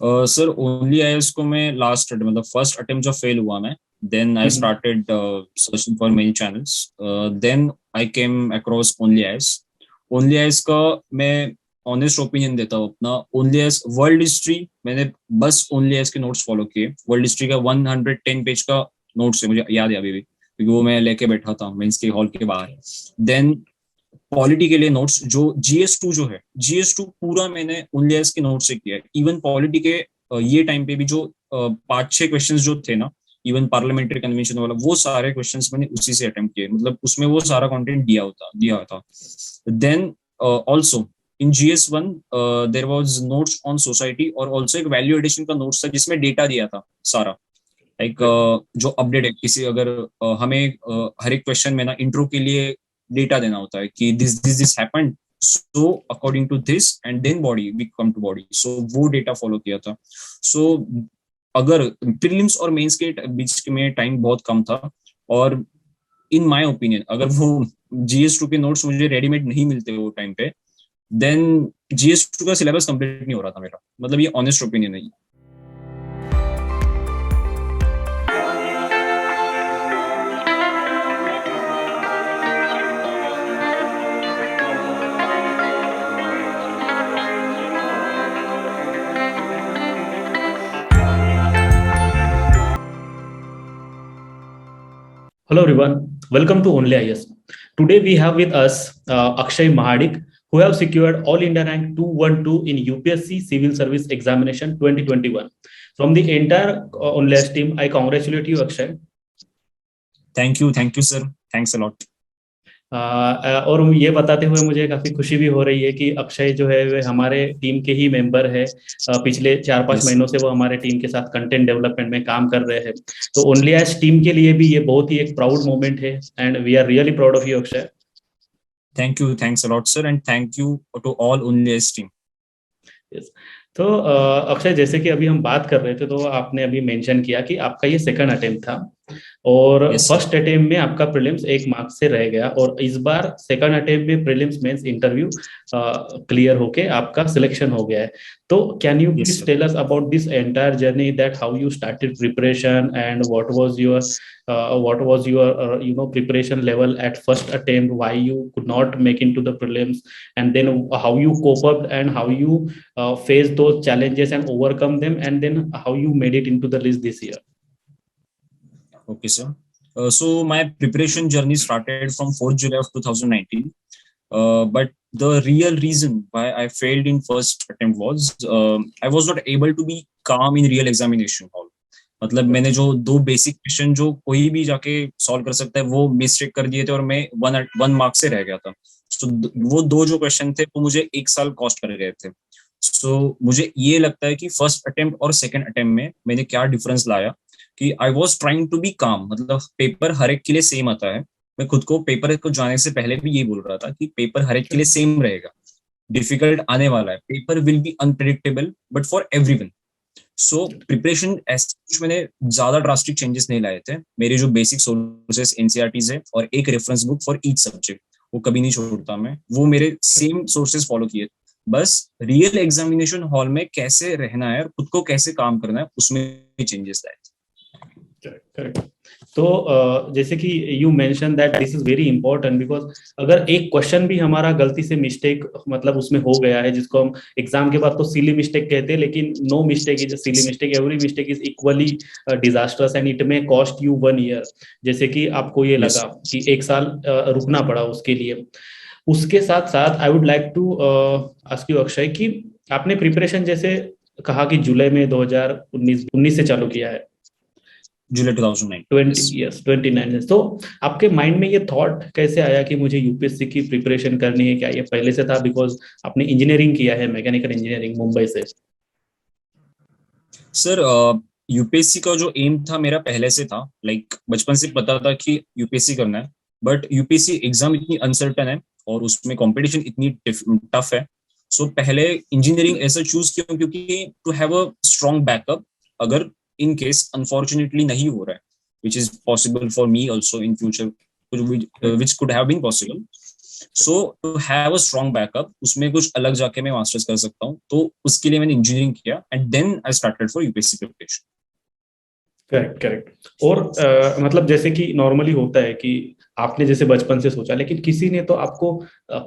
Sir only IAS को मैं last मतलब फर्स्ट अटेम्प्ट जब फेल हुआ मैं, then I hmm. Started searching for many channels. Then I came across only IAS. Only IAS का मैं ऑनेस्ट ओपिनियन देता हूँ अपना। ओनली आईएएस वर्ल्ड हिस्ट्री मैंने बस ओनली आईएएस के नोट्स फॉलो किए। वर्ल्ड हिस्ट्री का 110 पेज का नोट्स है, मुझे याद है अभी भी, क्योंकि वो मैं लेके बैठा था मेंस के हॉल के बाहर। देन पॉलिटी के लिए नोट्स, जो जीएस2 जो है, जीएस2 पूरा मैंने ओनली के नोट से किया है। इवन पॉलिटी के ये टाइम पे भी जो 5-6 क्वेश्चंस जो थे ना, इवन पार्लियामेंट्री कन्वेंशन वाला, वो सारे क्वेश्चंस मैंने उसी से अटेम्प्ट किए, मतलब उसमें वो सारा कंटेंट दिया था। Then also in GS one there was notes on society, और ऑल्सो एक वैल्यू एडिशन का नोट्स था जिसमें डेटा दिया था सारा। लाइक जो अपडेट है किसी, अगर हमें हर एक क्वेश्चन में ना इंट्रो के लिए डेटा देना होता है कि this happened, so according to this and then body we come to body, so वो डेटा फॉलो किया था। सो अगर प्रीलिम्स और मेंस के बीच में टाइम बहुत कम था, और इन माय ओपिनियन अगर वो जीएस2 के नोट्स मुझे रेडीमेड नहीं मिलते वो टाइम पे, देन जीएस2 का सिलेबस कंप्लीट नहीं हो रहा था मेरा, मतलब ये ऑनेस्ट ओपिनियन है। Hello everyone, welcome to Only IS. Today we have with us Akshay Mahadik, who have secured All India Rank 212 in UPSC Civil Service Examination 2021. From the entire Only IS team, I congratulate you, Akshay. Thank you sir, thanks a lot. और ये बताते हुए मुझे काफी खुशी भी हो रही है कि अक्षय जो है वे हमारे टीम के ही मेंबर है। पिछले 4-5 यस। महीनों से वो हमारे टीम के साथ कंटेंट डेवलपमेंट में काम कर रहे हैं। तो ओनली एज टीम के लिए भी ये बहुत ही एक प्राउड मोमेंट है and we are really proud of you, Akshay. Thank you, thanks a lot sir, and thank you to all only team. Yes. तो अक्षय, जैसे कि अभी हम बात कर रहे थे तो आपने अभी मेंशन किया कि आपका ये सेकंड अटेम्प्ट था और यस सर। फर्स्ट अटेम्प्ट में आपका प्रीलिम्स 1 मार्क्स से रह गया और इस बार सेकंड अटेम्प्ट में प्रीलिम्स मेंस इंटरव्यू क्लियर होके आपका सिलेक्शन हो गया है। तो can you yes please sir. Tell us about this entire journey, that how you started preparation and what was your preparation level at first attempt, why you could not make into the prelims, and then how you cope up and how you face those challenges and overcome them, and then how you made it into the list this year. Okay sir. So my preparation journey started from 4th July of 2019. But the real reason why I failed in first attempt was I was not able to be calm in real examination hall. मतलब मैंने जो दो basic question जो कोई भी जाके solve कर सकता है वो मिस्टेक कर दिए थे, और मैं वन मार्क से रह गया था। सो वो दो जो क्वेश्चन थे वो मुझे 1 साल कॉस्ट कर गए थे। सो मुझे ये लगता है कि फर्स्ट अटेम्प्ट और सेकंड अटेम्प्ट में मैंने क्या डिफरेंस लाया, कि I was trying to be calm, मतलब पेपर हर एक के लिए सेम आता है। मैं खुद को पेपर को जाने से पहले भी ये बोल रहा था कि पेपर हर एक के लिए सेम रहेगा, डिफिकल्ट आने वाला है, paper will be unpredictable but for everyone. So preparation ऐसे कुछ मैंने ज्यादा ड्रास्टिक चेंजेस नहीं लाए थे। मेरे जो बेसिक सोर्सेस एनसीईआरटीज है और एक reference book for each subject, वो कभी नहीं छोड़ता मैं, वो मेरे सेम सोर्सेस फॉलो किए। बस रियल एग्जामिनेशन हॉल में कैसे रहना है और खुद को कैसे काम करना है उसमें चेंजेस लाए। करेक्ट। तो जैसे कि you mention that this is very important because अगर एक क्वेश्चन भी हमारा गलती से मिस्टेक मतलब उसमें हो गया है, जिसको हम एग्जाम के बाद तो सिली मिस्टेक कहते हैं, लेकिन no mistake is a silly mistake, every mistake is equally disasters and it may cost you 1 year. जैसे कि आपको ये यस। लगा कि 1 साल रुकना पड़ा उसके लिए। उसके साथ साथ I would like to ask you Akshay कि आपने प्रिपरेशन जैसे कहा कि जुलाई में 2019 से चालू किया है। जुलाई 2009। Twenty yes. यस 29 तो आपके माइंड में ये थॉट कैसे आया कि मुझे यूपीएससी की प्रिपरेशन करनी है? क्या ये पहले से था? बिकॉज आपने इंजीनियरिंग किया है, मैकेनिकल इंजीनियरिंग मुंबई से। सर यूपीएससी का जो एम था मेरा पहले से था, लाइक बचपन से पता था कि यूपीएससी करना है। बट यूपीएससी एग्जाम इतनी अनसर्टन है और उसमें कंपटीशन इतनी टफ है। सो पहले इंजीनियरिंग ऐसा चूज किया क्योंकि to have a strong backup, अगर इन केस अनफॉर्चुनेटली नहीं हो रहा है, which is possible for me also in future, which could have been possible. So to have a strong backup, उसमें कुछ अलग जाके मैं मास्टर्स कर सकता हूँ, तो उसके लिए मैंने इंजीनियरिंग किया and then I started for UPSC preparation. Correct correct. और मतलब जैसे कि नॉर्मली होता है कि आपने जैसे बचपन से सोचा, लेकिन किसी ने तो आपको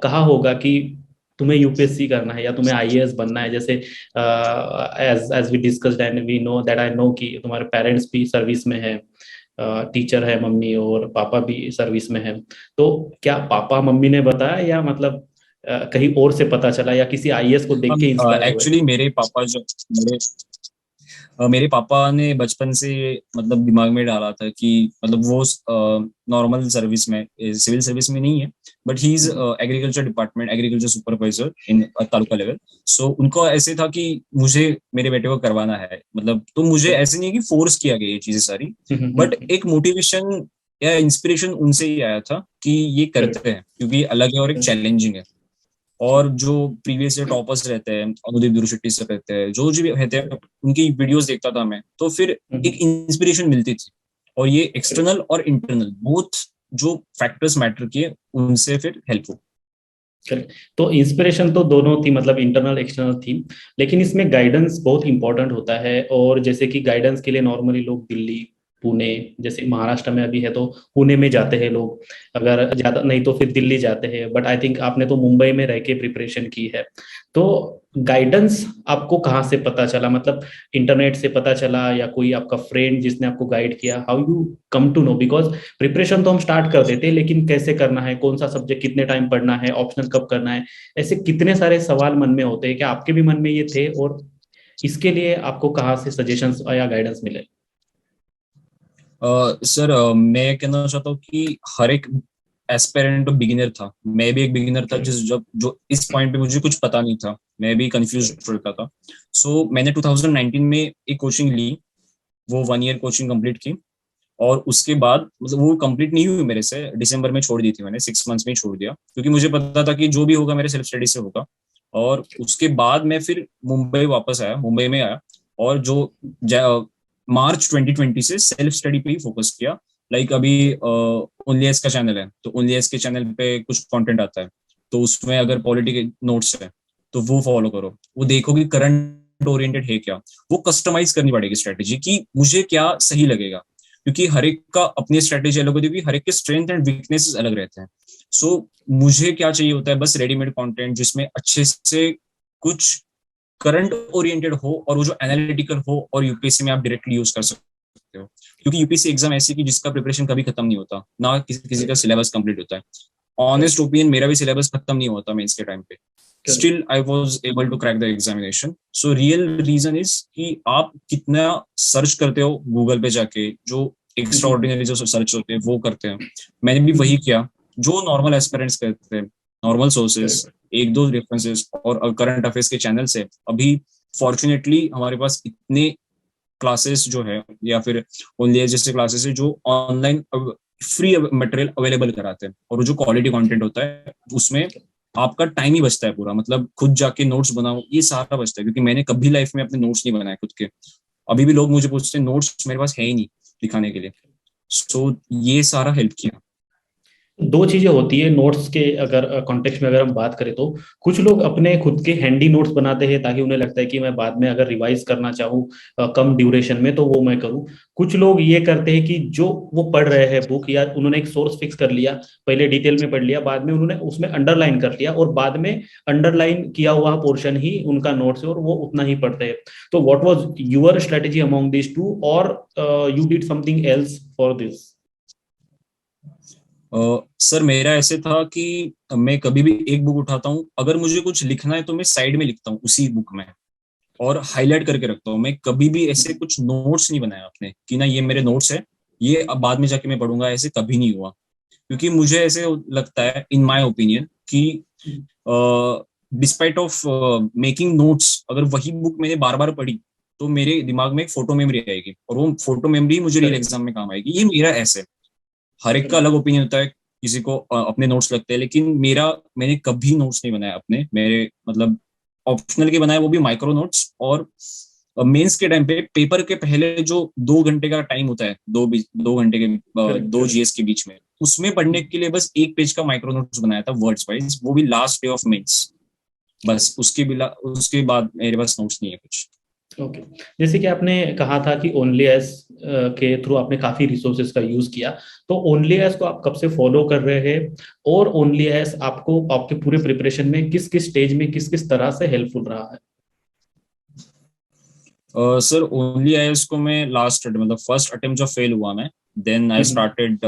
कहा होगा कि तुम्हें यूपीएससी करना है या तुम्हें आईएएस बनना है, जैसे as as we discussed and we know that I know कि तुम्हारे पेरेंट्स भी सर्विस में है, टीचर है मम्मी और पापा भी सर्विस में है। तो क्या पापा मम्मी ने बताया या मतलब कहीं और से पता चला या किसी आईएएस को देख हम के इंस्पायर हुए? एक्चुअली मेरे पापा ने बचपन से मतलब दिमाग में डाला था कि मतलब वो नॉर्मल सर्विस में, सिविल सर्विस में नहीं है, but he is agriculture department, agriculture supervisor in taluka level. So उनको ऐसे था कि मुझे मेरे बेटे को करवाना है, मतलब तो मुझे ऐसे नहीं है कि फोर्स किया गया ये चीजें सारी, बट एक मोटिवेशन या इंस्पिरेशन उनसे ही आया था कि ये करते हैं क्योंकि ये अलग है और एक चैलेंजिंग है। और जो प्रीवियस ईयर टॉपर्स रहते हैं, अनुदीप दुरु शेट्टी सर रहते हैं, जो जो भी रहते हैं, उनकी वीडियोस देखता था मैं, तो फिर एक इंस्पिरेशन मिलती थी। और ये एक्सटर्नल और इंटरनल बोथ जो फैक्टर्स मैटर किए, उनसे फिर हेल्प हो। करेक्ट। तो इंस्पिरेशन तो दोनों थी, मतलब इंटरनल एक्सटर्नल थी, लेकिन इसमें गाइडेंस बहुत इंपॉर्टेंट होता है। और जैसे कि गाइडेंस के लिए नॉर्मली लोग दिल्ली, पुणे, जैसे महाराष्ट्र में अभी है तो पुणे में जाते हैं लोग, अगर ज्यादा नहीं तो फिर दिल्ली जाते हैं। बट आई थिंक आपने तो मुंबई में रह के प्रिपरेशन की है। तो गाइडेंस आपको कहाँ से पता चला, मतलब इंटरनेट से पता चला या कोई आपका फ्रेंड जिसने आपको गाइड किया? How you come to know, because preparation तो हम स्टार्ट कर देते हैं, लेकिन कैसे करना है, कौन सा सब्जेक्ट कितने टाइम पढ़ना है, ऑप्शनल कब करना है, ऐसे कितने सारे सवाल मन में होते हैं। क्या आपके भी मन में ये थे? और इसके लिए आपको कहाँ से सजेशंस या गाइडेंस मिले? सर मैं कहना चाहता हूँ कि हर एक एस्पेरेंट बिगिनर था, मैं भी एक बिगिनर था, जिस जब जो इस पॉइंट पे मुझे कुछ पता नहीं था, मैं भी कंफ्यूज रहता था। सो मैंने 2019 में एक कोचिंग ली, वो 1 ईयर कोचिंग कंप्लीट की। और उसके बाद मतलब वो कंप्लीट नहीं हुई मेरे से, दिसंबर में छोड़ दी थी मैंने, 6 मंथ्स में ही छोड़ दिया, क्योंकि मुझे पता था कि जो भी होगा मेरे सेल्फ स्टडी से होगा। और उसके बाद मैं फिर मुंबई वापस आया, मुंबई में आया, और जो मार्च 2020 से सेल्फ स्टडी पे ही फोकस किया। लाइक अभी ओनलीएस का चैनल है, तो ओनलीएस के चैनल पे कुछ कंटेंट आता है, तो उसमें अगर पॉलिटी के नोट्स है तो वो फॉलो करो, वो देखो कि करंट ओरिएंटेड है क्या। वो कस्टमाइज करनी पड़ेगी स्ट्रेटेजी कि मुझे क्या सही लगेगा, क्योंकि हर एक का अपनी स्ट्रेटेजी अलग होती है, क्योंकि हर एक के स्ट्रेंथ एंड वीकनेसेस अलग रहते हैं। सो मुझे क्या चाहिए होता है, बस रेडीमेड कंटेंट जिसमें अच्छे से कुछ करंट ओरिएंटेड हो और वो जो एनालिटिकल हो, और यूपीएससी में आप डायरेक्टली यूज कर सकते हो, क्योंकि यूपीएससी एग्जाम ऐसी कि जिसका प्रिपरेशन कभी खत्म नहीं होता, ना किसी का सिलेबस कंप्लीट होता है। ऑनेस्ट ओपिनियन, मेरा भी सिलेबस खत्म नहीं होता मैं इसके टाइम पे, still I was able to crack the examination. So real reason is कि आप कितना सर्च करते हो गूगल पे जाके, जो एक्स्ट्रा ऑर्डिनरी जो सर्च होते हैं वो करते हैं। मैंने भी वही किया जो नॉर्मल एस्पिरेंट्स करते हैं, नॉर्मल सोर्सेस, एक दो रेफरेंसेस और करंट अफेयर्स के चैनल से। अभी फॉर्चुनेटली हमारे पास इतने क्लासेस जो है, या फिर ओनली जैसे क्लासेस है जो ऑनलाइन फ्री मटेरियल अवेलेबल कराते हैं, और वो जो क्वालिटी कंटेंट होता है उसमें आपका टाइम ही बचता है पूरा, मतलब खुद जाके नोट्स बनाओ, ये सारा बचता है, क्योंकि मैंने कभी लाइफ में अपने नोट्स नहीं बनाए खुद के। अभी भी लोग मुझे पूछते हैं, नोट्स मेरे पास है ही नहीं दिखाने के लिए। सो ये सारा हेल्प किया। दो चीजें होती है नोट्स के, अगर कॉन्टेक्स्ट में अगर हम बात करें तो कुछ लोग अपने खुद के हैंडी नोट्स बनाते हैं ताकि उन्हें लगता है कि मैं बाद में अगर रिवाइज करना चाहूँ कम ड्यूरेशन में तो वो मैं करूँ। कुछ लोग ये करते हैं कि जो वो पढ़ रहे हैं बुक, या उन्होंने एक सोर्स फिक्स कर लिया, पहले डिटेल में पढ़ लिया, बाद में उन्होंने उसमें अंडरलाइन कर लिया, और बाद में अंडरलाइन किया हुआ पोर्शन ही उनका नोट्स है और वो उतना ही पढ़ते हैं। तो what was your strategy among this two, और you did something else for this? Sir मेरा ऐसे था कि मैं कभी भी एक बुक उठाता हूँ, अगर मुझे कुछ लिखना है तो मैं साइड में लिखता हूँ उसी बुक में, और हाईलाइट करके रखता हूँ। मैं कभी भी ऐसे कुछ नोट्स नहीं बनाया आपने कि ना ये मेरे नोट्स है, ये अब बाद में जाके मैं पढ़ूंगा, ऐसे कभी नहीं हुआ। क्योंकि मुझे ऐसे लगता है, इन माय ओपिनियन, कि डिस्पाइट ऑफ मेकिंग नोट्स, अगर वही बुक मैंने बार बार पढ़ी तो मेरे दिमाग में एक फोटो मेमोरी आएगी, और वो फोटो मेमोरी मुझे रियल एग्जाम में काम आएगी। ये मेरा ऐसे, हर एक का अलग ओपिनियन होता है, किसी को अपने नोट्स लगते हैं, लेकिन मैंने कभी नोट्स नहीं बनाया अपने, मेरे मतलब ऑप्शनल के बनाए, वो भी माइक्रो नोट्स। और मेंस के टाइम पे पेपर के पहले जो 2 घंटे का टाइम होता है, 2 घंटे के 2 जीएस के बीच में, उसमें पढ़ने के लिए बस एक पेज का माइक्रो नोट्स बनाया था वर्ड्स वाइज, वो भी लास्ट डे ऑफ मेंस। बस उसके बाद मेरे पास नोट्स नहीं है कुछ। ओके, जैसे कि आपने कहा था कि ओनली एस के थ्रू आपने काफी रिसोर्सेज का यूज किया, तो ओनली एस को आप कब से फॉलो कर रहे हैं, और ओनली एस आपको आपके पूरे प्रिपरेशन में किस किस स्टेज में किस किस तरह से हेल्पफुल रहा है? सर ओनली आईएएस को मैं लास्ट मतलब फर्स्ट अटेम्प्ट जब फेल हुआ मैं, then I hmm. Started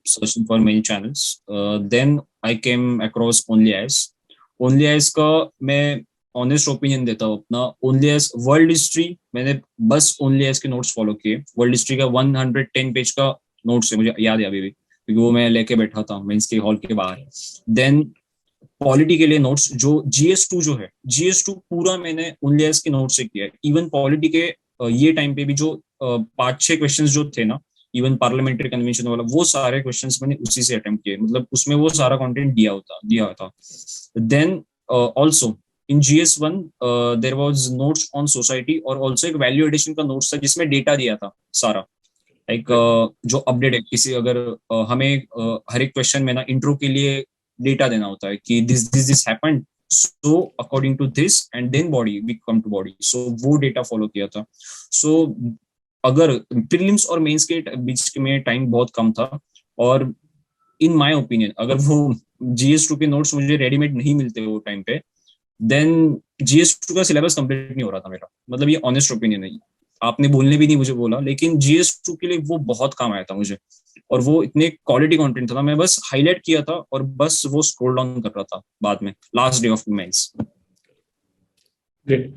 searching for many channels, then I came across only IAS. Only IAS का मैं ऑनेस्ट ओपिनियन देता हूँ अपना। ओनली आईएएस वर्ल्ड हिस्ट्री मैंने बस ओनली आईएएस के नोट्स फॉलो किए। वर्ल्ड हिस्ट्री का 110 पेज का नोट्स है, मुझे याद है अभी भी, क्योंकि वो मैं लेके बैठा था मेंस के हॉल के बाहर। देन पॉलिटी के लिए नोट्स, जो जीएस2 जो है, जीएस2 पूरा मैंने ओनली के नोट से किया है। इवन पॉलिटी के ये टाइम पे भी जो 5-6 क्वेश्चंस जो थे ना, इवन पार्लियामेंट्री कन्वेंशन वाला, वो सारे क्वेश्चंस मैंने उसी से अटेम्प्ट किए, मतलब उसमें वो सारा कंटेंट दिया था। Then also in GS one there was notes on society, और ऑल्सो एक वैल्यू एडिशन का नोट्स था जिसमें डेटा दिया था सारा। लाइक जो अपडेट है किसी, अगर हमें हर एक क्वेश्चन में ना इंट्रो के लिए डेटा देना होता है कि this happened, so according to this and then body we come to body, so वो डेटा फॉलो किया था। सो अगर प्रीलिम्स और मेंस के बीच में टाइम बहुत कम था, और इन माय ओपिनियन अगर वो जीएस2 के नोट्स मुझे रेडीमेड नहीं मिलते वो टाइम पे, देन जीएस2 का सिलेबस कंप्लीट नहीं हो रहा था मेरा। मतलब ये ऑनेस्ट ओपिनियन है, आपने बोलने भी नहीं मुझे बोला, लेकिन जीएस2 के लिए वो बहुत काम आया था मुझे। और वो इतने क्वालिटी कंटेंट था, मैं बस हाईलाइट किया था और बस वो स्क्रॉल डाउन कर रहा था बाद में last day of mains. Great.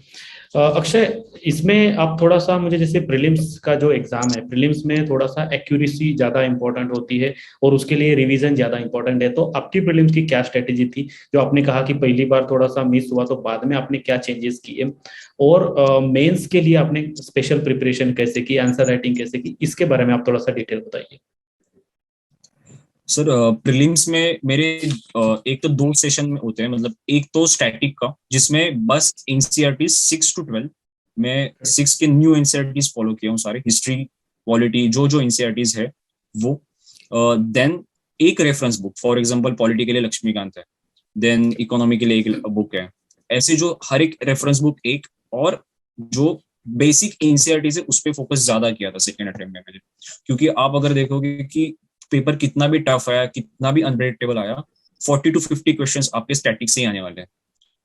Akshay, इसमें आप थोड़ा सा मुझे, जैसे प्रीलिम्स का जो एग्जाम है, प्रीलिम्स में थोड़ा सा एक्यूरेसी ज्यादा इंपॉर्टेंट होती है और उसके लिए रिवीजन ज्यादा इंपॉर्टेंट है, तो आपकी प्रीलिम्स की क्या स्ट्रेटेजी थी? जो आपने कहा कि पहली बार थोड़ा सा मिस हुआ, तो बाद में आपने क्या चेंजेस किए, और मेंस के लिए आपने स्पेशल प्रिपरेशन कैसे की, आंसर राइटिंग कैसे की, इसके बारे में आप थोड़ा सा डिटेल बताइए। सर प्रीलिम्स में मेरे एक तो 2 सेशन में होते हैं, मतलब एक तो स्टैटिक का जिसमें बस एनसीईआरटी 6 to 12, मैं 6 के न्यू एनसीईआरटी फॉलो किया हूँ सारे, हिस्ट्री पॉलिटी जो जो एनसीईआरटी है वो। देन एक reference book, for example polity के लिए लक्ष्मीकांत है, देन इकोनॉमी के लिए एक बुक है, ऐसे जो हर एक रेफरेंस बुक एक, और जो बेसिक एनसीईआरटी है उस पर फोकस ज्यादा किया था सेकेंड अटेम्प्ट में मैंने। क्योंकि आप अगर देखोगे कि पेपर कितना भी टफ आया, कितना भी अनप्रेडिक्टेबल आया, 40 to 50 क्वेश्चंस आपके स्टैटिक से ही आने वाले हैं,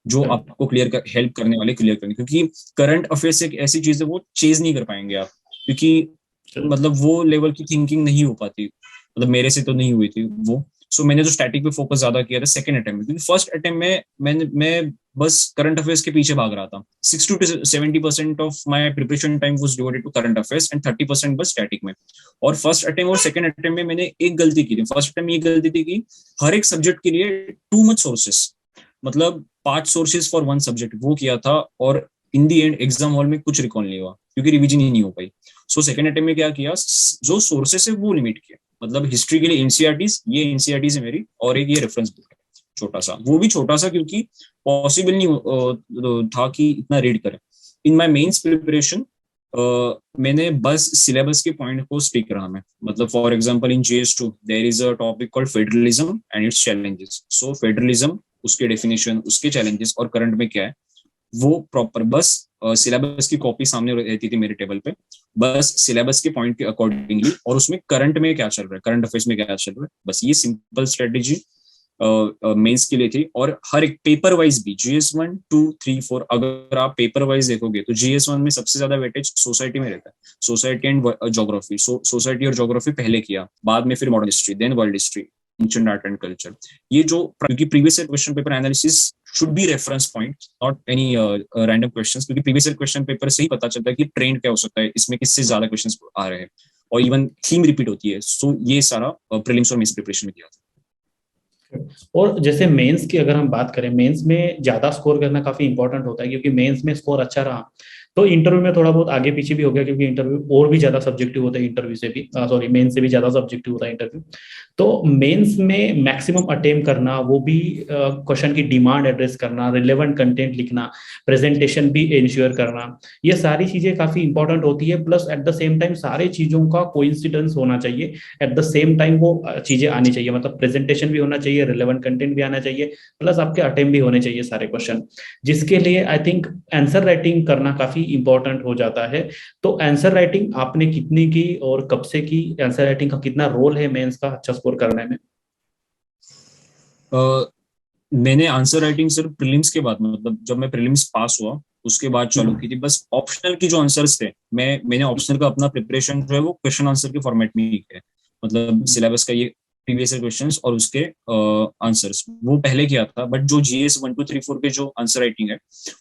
जो आपको हेल्प करने वाले क्लियर करने, क्योंकि करंट अफेयर्स एक ऐसी चीज है वो चेज नहीं कर पाएंगे आप, क्योंकि मतलब वो लेवल की थिंकिंग नहीं हो पाती, मतलब मेरे से तो नहीं हुई थी वो। सो मैंने तो स्टैटिक पे फोकस ज्यादा किया था सेकंड अटेम्प्ट में, क्योंकि फर्स्ट अटेम्प्ट में मैं बस करंट अफेयर्स के पीछे भाग रहा था। 60 to 70% of my preparation time was devoted to current affairs and 30% बस स्टैटिक में। और फर्स्ट अटेम्प्ट और सेकंड अटेम्प्ट में मैंने एक गलती की थी। फर्स्ट अटेम्प्ट में ये गलती थी कि हर एक सब्जेक्ट के लिए टू मच सोर्सेस, मतलब 5 सोर्सेज फॉर 1 सब्जेक्ट वो किया था, और इन दी एंड एग्जाम हॉल में कुछ रिकॉल नहीं हुआ क्योंकि रिवीजन ही नहीं हो पाई। सो सेकंड अटेम्प्ट में क्या किया, जो सोर्सेस है वो लिमिट किया, मतलब हिस्ट्री के लिए एनसीईआरटीज, ये एनसीईआरटीज है मेरी, और एक ये रेफरेंस बुक है छोटा सा, वो भी छोटा सा क्योंकि पॉसिबल नहीं था कि इतना रीड करें। इन माय मेंस प्रिपरेशन मैंने बस सिलेबस के पॉइंट को स्टिक रहा मैं, मतलब for example in GS two there is a topic called federalism and its challenges. So federalism, उसके डेफिनेशन, उसके चैलेंजेस, और करंट में क्या है, वो प्रॉपर बस सिलेबस की कॉपी सामने रहती थी मेरे टेबल पे, बस सिलेबस के पॉइंट के अकॉर्डिंगली, और उसमें करंट में क्या चल रहा है, करंट अफेयर्स में क्या चल रहा है, बस ये सिंपल स्ट्रेटेजी मेंस के लिए थी। और हर एक पेपर वाइज भी GS1 2 3 4, अगर आप पेपर वाइज देखोगे तो GS1 में सबसे ज्यादा वेटेज सोसाइटी में रहता है, सोसाइटी एंड ज्योग्राफी। सोसाइटी और ज्योग्राफी पहले किया, बाद में फिर modern history, then world history, ancient art and culture. ये जो, क्योंकि previous year question paper analysis should be reference point, not any random questions, क्योंकि प्रीवियस ईयर क्वेश्चन पेपर से ही पता चलता है कि ट्रेंड क्या हो सकता है, इसमें किससे ज्यादा क्वेश्चंस आ रहे हैं, और इवन थीम रिपीट होती है। सो ये सारा प्रीलिम्स और मेंस प्रिपरेशन में किया था। और जैसे मेंस की अगर हम बात करें, मेंस में ज्यादा स्कोर करना काफी इंपॉर्टेंट होता है, क्योंकि मेंस में स्कोर अच्छा रहा तो इंटरव्यू में थोड़ा बहुत आगे पीछे भी हो गया, क्योंकि इंटरव्यू और भी ज्यादा सब्जेक्टिव होता है इंटरव्यू से भी, सॉरी मेन से भी ज्यादा सब्जेक्टिव होता है इंटरव्यू। तो मेंस में मैक्सिमम अटेम्प्ट करना, वो भी क्वेश्चन की डिमांड एड्रेस करना, रिलेवेंट कंटेंट लिखना, प्रेजेंटेशन भी इंश्योर करना, ये सारी चीजें काफी इंपॉर्टेंट होती है। Plus at the same time सारी चीजों का कोइंसिडेंस होना चाहिए, एट द सेम टाइम वो चीजें आनी चाहिए, मतलब प्रेजेंटेशन भी होना चाहिए, रिलेवेंट कंटेंट भी आना चाहिए, प्लस आपके अटेम्प्ट भी होने चाहिए सारे क्वेश्चन, जिसके लिए आई थिंक आंसर राइटिंग करना काफी इंपॉर्टेंट हो जाता है। तो आंसर राइटिंग आपने कितनी की और कब से की? आंसर राइटिंग का कितना रोल है मेंस का अच्छा स्कोर करने में? मैंने आंसर राइटिंग सिर्फ प्रीलिम्स के बाद, मतलब जब मैं प्रीलिम्स पास हुआ उसके बाद चालू हम्म, की थी। बस ऑप्शनल की जो आंसर्स थे, मैंने ऑप्शनल का अपना प्रिपरेशन जो है वो क्वेश्चन आंसर के फॉर्मेट में ही किया है। मतलब हम्म, सिलेबस का ये प्रीवियस ईयर क्वेश्चंस और उसके आंसर्स वो पहले किया था। बट जो जीएस 1 2 3 4 के जो आंसर राइटिंग है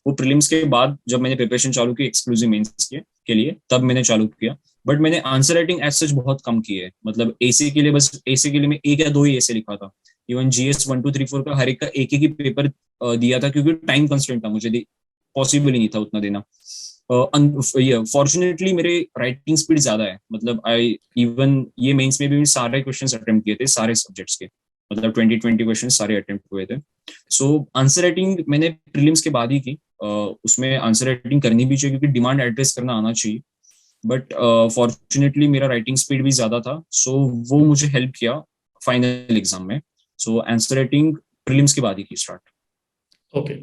वो प्रीलिम्स के बाद जब मैंने प्रिपरेशन चालू की एक्सक्लूसिव मेंस के लिए, तब मैंने चालू किया। बट मैंने आंसर राइटिंग एज सच बहुत कम की है। मतलब एसी के लिए, बस एसी के लिए मैं एक या दो ही एसे लिखा था। इवन जीएस 1 2 3 4 का हर एक का एक ही पेपर दिया था, क्योंकि टाइम कंस्ट्रेंट था, मुझे पॉसिबल ही नहीं था उतना देना। फॉर्चुनेटली मेरे राइटिंग स्पीड ज्यादा है। मतलब आई इवन ये मेंस में भी मैं सारे क्वेश्चंस अटेम्प्ट किए थे सारे सब्जेक्ट्स के। मतलब 20 20 क्वेश्चन सारे अटेम्प्ट हुए थे। सो आंसर राइटिंग मैंने प्रीलिम्स के बाद ही की। उसमें आंसर राइटिंग करनी भी चाहिए, क्योंकि डिमांड एड्रेस करना आना चाहिए। बट फॉर्चुनेटली मेरा राइटिंग स्पीड भी ज्यादा था, सो वो मुझे हेल्प किया फाइनल एग्जाम में। सो आंसर राइटिंग प्रीलिम्स के बाद ही की स्टार्ट। ओके।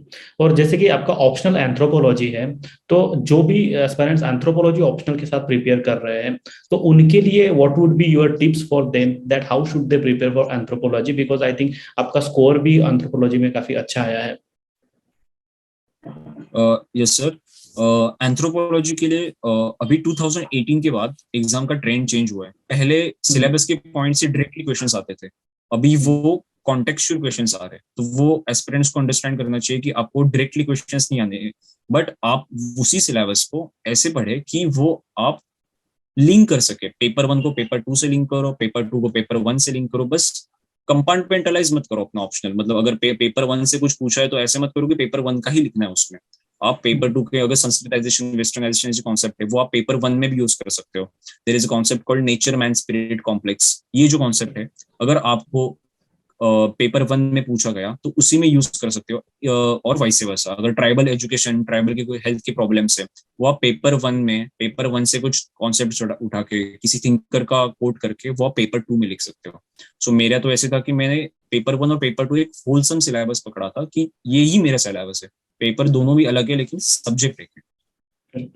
और जैसे कि आपका ऑप्शनल एंथ्रोपोलॉजी है, तो जो भी एस्पायरेंट्स एंथ्रोपोलॉजी ऑप्शनल के साथ प्रिपेयर कर रहे हैं, तो उनके लिए what would be your tips for them, that how should they prepare for anthropology, because I think आपका स्कोर भी एंथ्रोपोलॉजी में काफी अच्छा आया है। Yes sir. एंथ्रोपोलॉजी के लिए अभी 2018 के बाद एग्जाम का ट्रेंड चेंज हुआ है। पहले हम्म, सिलेबस के पॉइंट से डायरेक्टली क्वेश्चंस आते थे, अभी हम्म, वो कॉन्टेक्चुअल क्वेश्चंस आ रहे हैं। तो वो एस्पिरेंट्स को अंडरस्टैंड करना चाहिए कि आपको डायरेक्टली क्वेश्चंस नहीं आने, बट आप उसी सिलेबस को ऐसे पढ़े कि वो आप लिंक कर सके। पेपर 1 को पेपर 2 से लिंक करो, पेपर 2 को पेपर 1 से लिंक करो। बस कंपार्टमेंटलाइज मत करो अपना ऑप्शनल। मतलब अगर पेपर 1 से कुछ पूछा है तो ऐसे मत करो कि पेपर 1 का ही लिखना है उसमें। आप पेपर 2 के अगर संस्कृताइजेशन वेस्टर्नाइजेशन जो कॉन्सेप्ट है वो आप पेपर 1 में भी यूज कर सकते हो। There is a concept called nature man spirit complex. ये जो कॉन्सेप्ट है, अगर आपको पेपर 1 में पूछा गया तो उसी में यूज कर सकते हो। और वाइस वर्सा, अगर ट्राइबल एजुकेशन, ट्राइबल की कोई हेल्थ की प्रॉब्लम्स है, वो आप पेपर 1 से कुछ कॉन्सेप्ट उठा के किसी थिंकर का कोट करके वो आप पेपर 2 में लिख सकते हो। सो मेरा तो ऐसे था कि मैंने पेपर 1 और पेपर 2 एक होलसम सिलेबस पकड़ा था कि ये ही मेरा सिलेबस है। पेपर दोनों भी अलग है लेकिन सब्जेक्ट एक है।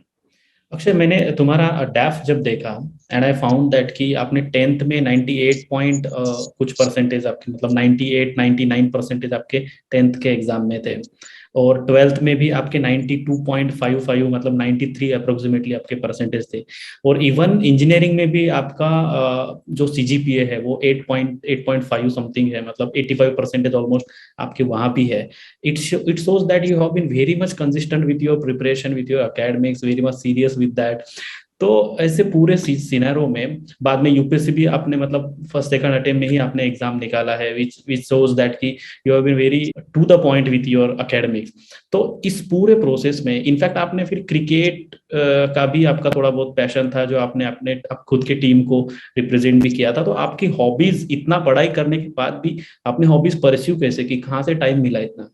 अक्षय, मैंने तुम्हारा डैफ जब देखा, एंड आई फाउंड दैट कि आपने टेंथ में 98 पॉइंट कुछ परसेंटेज आपके, मतलब 98 99 परसेंटेज आपके टेंथ के एग्जाम में थे, और ट्वेल्थ में भी आपके 92.55, मतलब 93 अप्रोक्सीमेटली आपके परसेंटेज थे। और इवन इंजीनियरिंग में भी आपका जो सीजीपीए है वो 8.5 समथिंग है, मतलब 85 परसेंटेज ऑलमोस्ट आपके वहां भी है। It shows that you have been very much consistent with your preparation, with your academics, very much serious with that. तो ऐसे पूरे सिनेरियो में बाद में यूपीएससी भी आपने, मतलब फर्स्ट सेकंड अटेम्प्ट में ही आपने एग्जाम निकाला है, विच शोज दैट कि you have been very to the point with your academics. तो इस पूरे प्रोसेस में इनफैक्ट आपने फिर क्रिकेट का भी आपका थोड़ा बहुत पैशन था, जो आपने अपने खुद के टीम को रिप्रेजेंट भी किया था। तो आपकी हॉबीज, इतना पढ़ाई करने के बाद भी आपने हॉबीज परस्यू कैसे की, कहाँ से टाइम मिला इतना?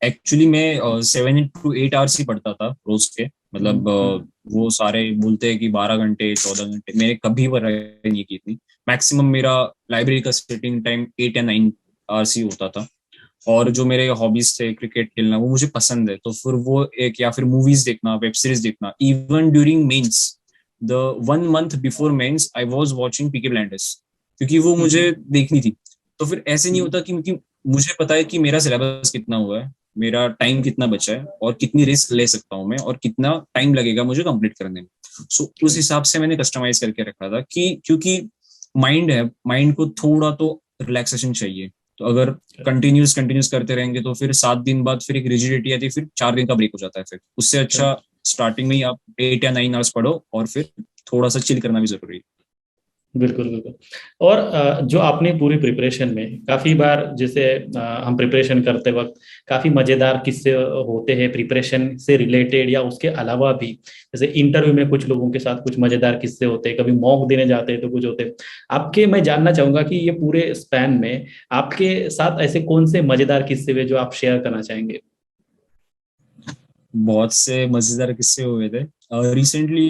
एक्चुअली मैं 7 to 8 आवर्स ही पढ़ता था रोज के। हम्म, मतलब वो सारे बोलते हैं कि 12 घंटे 14 घंटे, मैंने कभी पढ़ाई नहीं की थी। मैक्सिमम मेरा लाइब्रेरी का सिटिंग टाइम 8 या 9 आवर्स ही होता था। और जो मेरे हॉबीज थे, क्रिकेट खेलना वो मुझे पसंद है, तो फिर वो एक, या फिर मूवीज देखना, वेब सीरीज देखना। Even during mains, the 1 month before mains I was watching Peaky Blinders, क्योंकि वो मुझे हम्म, देखनी थी। तो फिर ऐसे नहीं हम्म, होता कि मुझे पता है कि मेरा सिलेबस कितना हुआ है, मेरा टाइम कितना बचा है, और कितनी रिस्क ले सकता हूँ मैं, और कितना टाइम लगेगा मुझे कंप्लीट करने में। सो उस हिसाब से मैंने कस्टमाइज करके रखा था कि क्योंकि माइंड है, माइंड को थोड़ा तो रिलैक्सेशन चाहिए। तो अगर कंटिन्यूस कंटिन्यूस करते रहेंगे तो फिर 7 दिन बाद फिर एक रिजिडिटी आती है, फिर 4 दिन का ब्रेक हो जाता है। फिर उससे अच्छा स्टार्टिंग में ही आप 8 या 9 आवर्स पढ़ो, और फिर थोड़ा सा चिल करना भी जरूरी है। बिल्कुल, बिल्कुल। और जो आपने पूरी प्रिपरेशन में काफ़ी बार जैसे हम प्रिपरेशन करते वक़्त काफ़ी मज़ेदार किस्से होते हैं प्रिपरेशन से रिलेटेड या उसके अलावा भी। जैसे इंटरव्यू में कुछ लोगों के साथ कुछ मज़ेदार किस्से होते हैं, कभी मॉक देने जाते हैं तो कुछ होते हैं। आपके मैं जानना चाहूँगा कि ये पूरे स्पैन में आपके साथ ऐसे कौन से मज़ेदार किस्से हुए जो आप शेयर करना चाहेंगे? बहुत से मजेदार किस्से हुए थे। रिसेंटली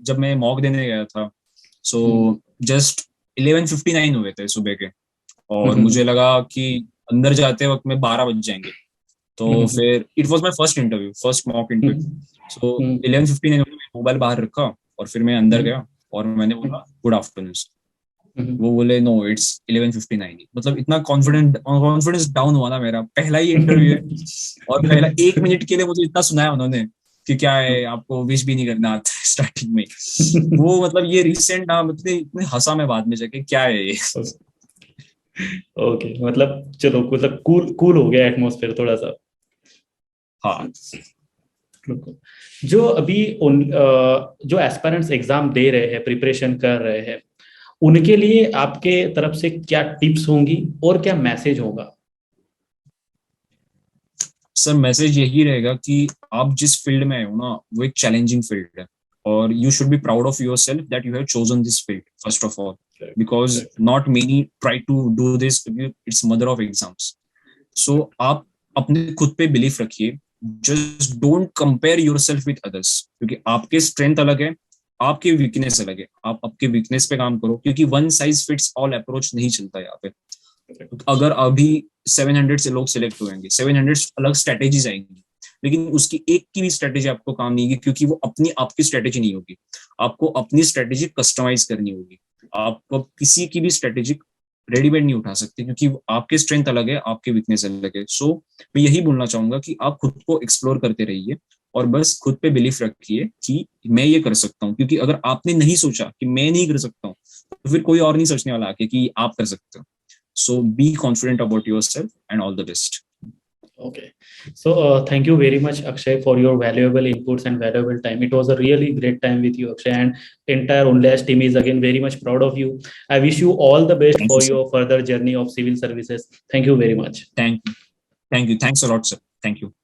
जब मैं मॉक देने गया था, सो हुँ, जस्ट 11:59 हुए थे सुबह के, हुँ, और हुँ, मुझे लगा कि अंदर जाते वक्त में 12 बज जाएंगे। तो हुँ, हुँ, फिर it was my first interview, first mock hmm, interview. So hmm, 11:59 में मोबाइल बाहर रखा और फिर मैं अंदर हुँ, गया और मैंने बोला गुड आफ्टरनून। हुँ, वो बोले नो इट्स 11:59। मतलब इतना कॉन्फिडेंस डाउन हुआ ना, मेरा पहला ही इंटरव्यू है और पहला 1 मिनट के लिए मुझे इतना सुनाया उन्होंने कि क्या है आपको विश भी नहीं करना आता स्टार्टिंग में। वो मतलब ये रिसेंट ना, मतलब इतने हंसा मैं बाद में जाके, क्या है ये। ओके, मतलब चलो मतलब कूल कूल हो गया एटमॉस्फेयर थोड़ा सा। हाँ बिल्कुल। जो अभी जो एस्पिरेंट्स एग्जाम दे रहे हैं प्रिपरेशन कर रहे हैं उनके लिए आपके तरफ से क्या टिप्स होंगी और क्या मैसेज होगा? सर, मैसेज यही रहेगा कि आप जिस फील्ड में हो ना, वो एक चैलेंजिंग फील्ड है, और you should be proud of yourself that you have chosen this field first of all, Correct, because correct, not many try to do this, it's mother of exams. So आप अपने खुद पे belief रखिए। Just don't compare yourself with others, क्योंकि आपके strength अलग है, आपकी वीकनेस अलग है। आप आपके वीकनेस पे काम करो, क्योंकि one size fits all approach नहीं चलता यहाँ पे। correct. अगर अभी 700 से लोग सिलेक्ट हुएंगे, 700 अलग स्ट्रेटेजीज आएंगी, लेकिन उसकी एक की भी स्ट्रेटेजी आपको काम नहीं होगी, क्योंकि वो अपनी आपकी स्ट्रेटेजी नहीं होगी। आपको अपनी स्ट्रेटेजी कस्टमाइज करनी होगी। आप किसी की भी स्ट्रेटेजी रेडीमेड नहीं उठा सकते, क्योंकि आपके स्ट्रेंथ अलग है, आपके वीकनेस अलग है। सो मैं यही बोलना चाहूंगा कि आप खुद को एक्सप्लोर करते रहिए, और बस खुद पे बिलीफ रखिए कि मैं ये कर सकता हूँ, क्योंकि अगर आपने नहीं सोचा कि मैं नहीं कर सकता हूँ, तो फिर कोई और नहीं सोचने वाला आके कि आप कर सकते हो। So be confident about yourself and all the best. Okay. So, thank you very much, Akshay, for your valuable inputs and valuable time. It was a really great time with you, Akshay, and entire Onlyas team is again very much proud of you. I wish you all the best Thank you, for sir. your further journey of civil services. Thank you very much. Thank you. Thank you. Thanks a lot, sir. Thank you.